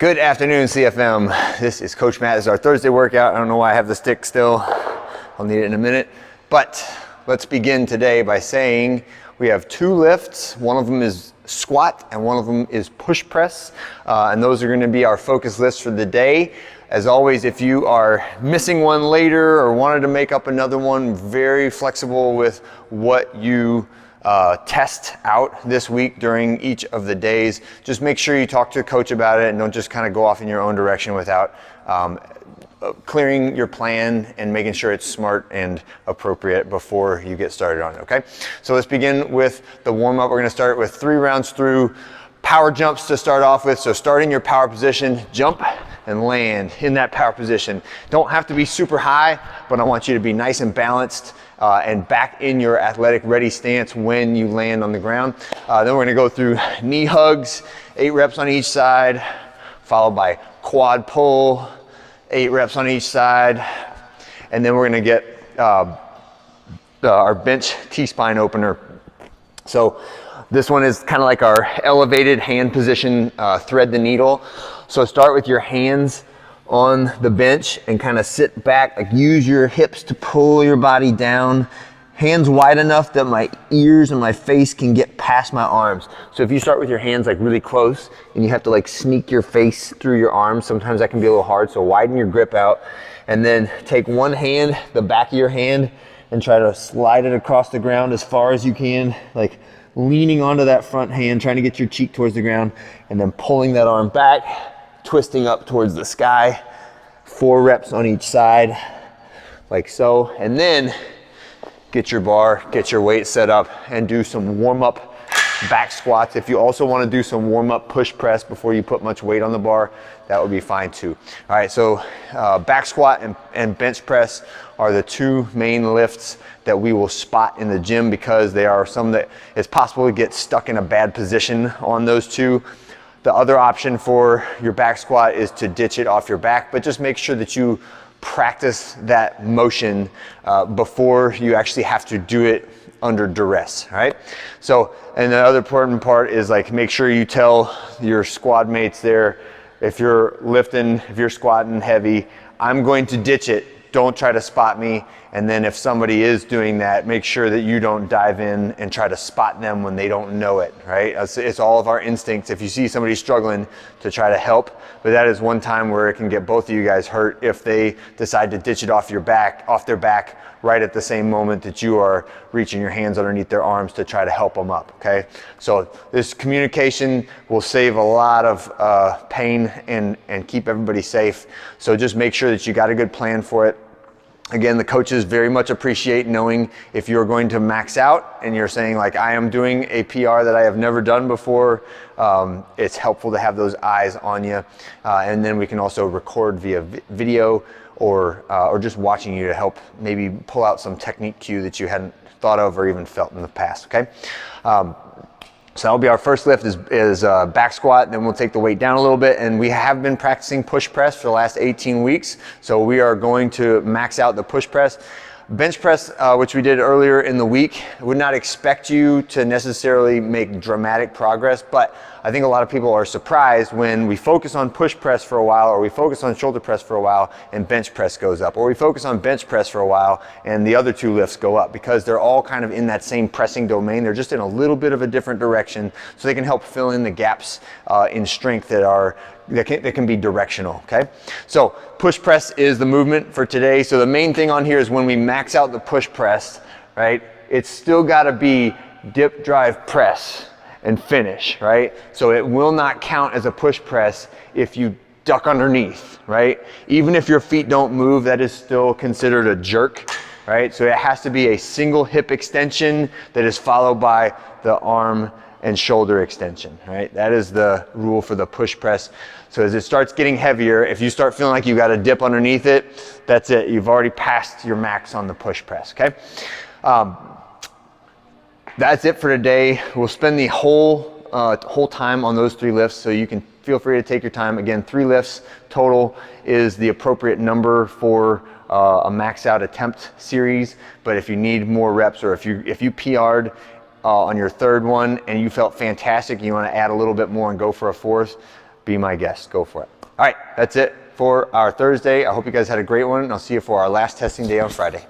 Good afternoon, CFM. This is Coach Matt. This is our Thursday workout. I don't know why I have the stick still. I'll need it in a minute. But let's begin today by saying we have two lifts. One of them is squat and one of them is push press. And those are going to be our focus lifts for the day. As always, if you are missing one later or wanted to make up another one, very flexible with what you test out this week during each of the days. Just make sure you talk to a coach about it and don't just kind of go off in your own direction without clearing your plan and making sure it's smart and appropriate before you get started on it, okay? So let's begin with the warm-up. We're gonna start with 3 rounds through power jumps to start off with. So starting your power position, jump and land in that power position. Don't have to be super high, but I want you to be nice and balanced and back in your athletic ready stance when you land on the ground. Then we're gonna go through knee hugs, 8 reps on each side, followed by quad pull, 8 reps on each side. And then we're gonna get our bench T-spine opener. So this one is kind of like our elevated hand position, thread the needle. So start with your hands on the bench and kind of sit back, like use your hips to pull your body down. Hands wide enough that my ears and my face can get past my arms. So if you start with your hands like really close and you have to like sneak your face through your arms, sometimes that can be a little hard. So widen your grip out and then take one hand, the back of your hand, and try to slide it across the ground as far as you can, like leaning onto that front hand, trying to get your cheek towards the ground, and then pulling that arm back, twisting up towards the sky. 4 reps on each side, like so. And then get your bar, get your weight set up, and do some warm-up back squats. If you also want to do some warm-up push press before you put much weight on the bar, that would be fine too. All right, so back squat and bench press are the 2 main lifts that we will spot in the gym because they are some that it's possible to get stuck in a bad position on those 2. The other option for your back squat is to ditch it off your back, but just make sure that you practice that motion before you actually have to do it under duress, all right? So, and the other important part is like make sure you tell your squad mates there, if you're lifting, if you're squatting heavy, I'm going to ditch it. Don't try to spot me. And then if somebody is doing that, make sure that you don't dive in and try to spot them when they don't know it, right? It's all of our instincts. If you see somebody struggling, to try to help, but that is one time where it can get both of you guys hurt if they decide to ditch it off their back right at the same moment that you are reaching your hands underneath their arms to try to help them up, okay? So this communication will save a lot of pain and keep everybody safe. So just make sure that you got a good plan for it. Again, the coaches very much appreciate knowing if you're going to max out and you're saying like, I am doing a PR that I have never done before. It's helpful to have those eyes on you. And then we can also record via video or just watching you to help maybe pull out some technique cue that you hadn't thought of or even felt in the past, okay? So that'll be our first lift is back squat, then we'll take the weight down a little bit, and we have been practicing push press for the last 18 weeks, so we are going to max out the push press. Bench press, which we did earlier in the week, would not expect you to necessarily make dramatic progress, but I think a lot of people are surprised when we focus on push press for a while, or we focus on shoulder press for a while and bench press goes up, or we focus on bench press for a while and the other 2 lifts go up, because they're all kind of in that same pressing domain. They're just in a little bit of a different direction, so they can help fill in the gaps in strength that can be directional, okay? So push press is the movement for today. So the main thing on here is when we max out the push press, right? It's still gotta be dip, drive, press, and finish, right? So it will not count as a push press if you duck underneath, right? Even if your feet don't move, that is still considered a jerk, right? So it has to be a single hip extension that is followed by the arm and shoulder extension, right? That is the rule for the push press. So as it starts getting heavier, if you start feeling like you got to dip underneath it, that's it. You've already passed your max on the push press, okay? That's it for today. We'll spend the whole time on those 3 lifts, so you can feel free to take your time. Again, 3 lifts total is the appropriate number for a max out attempt series, but if you need more reps, or if you PR'd on your 3rd one and you felt fantastic, you want to add a little bit more and go for a 4th, be my guest. Go for it. All right, that's it for our Thursday. I hope you guys had a great one, and I'll see you for our last testing day on Friday.